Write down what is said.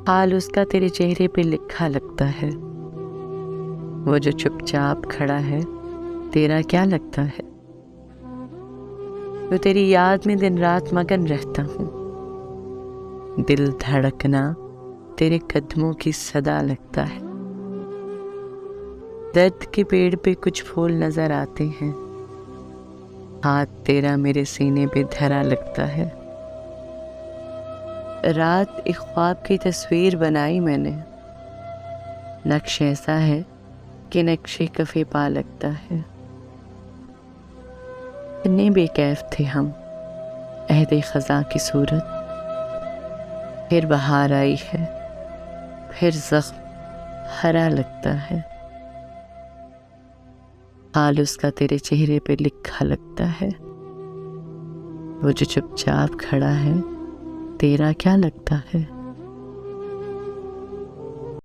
हाल उसका तेरे चेहरे पे लिखा लगता है। वो जो चुपचाप खड़ा है, तेरा क्या लगता है? तो तेरी याद में दिन रात मगन रहता हूँ। दिल धड़कना तेरे कदमों की सदा लगता है। दर्द के पेड़ पे कुछ फूल नजर आते हैं। हाथ तेरा मेरे सीने पे धरा लगता है। रात एक ख्वाब की तस्वीर बनाई मैंने। नक्श ऐसा है कि नक्शे कफे पा लगता है। इतने बेकैफ थे हम, अहदे खजा की सूरत। फिर बहार आई है, फिर जख्म हरा लगता है। हाल उसका तेरे चेहरे पे लिखा लगता है। वो जो चुपचाप खड़ा है, तेरा क्या लगता है?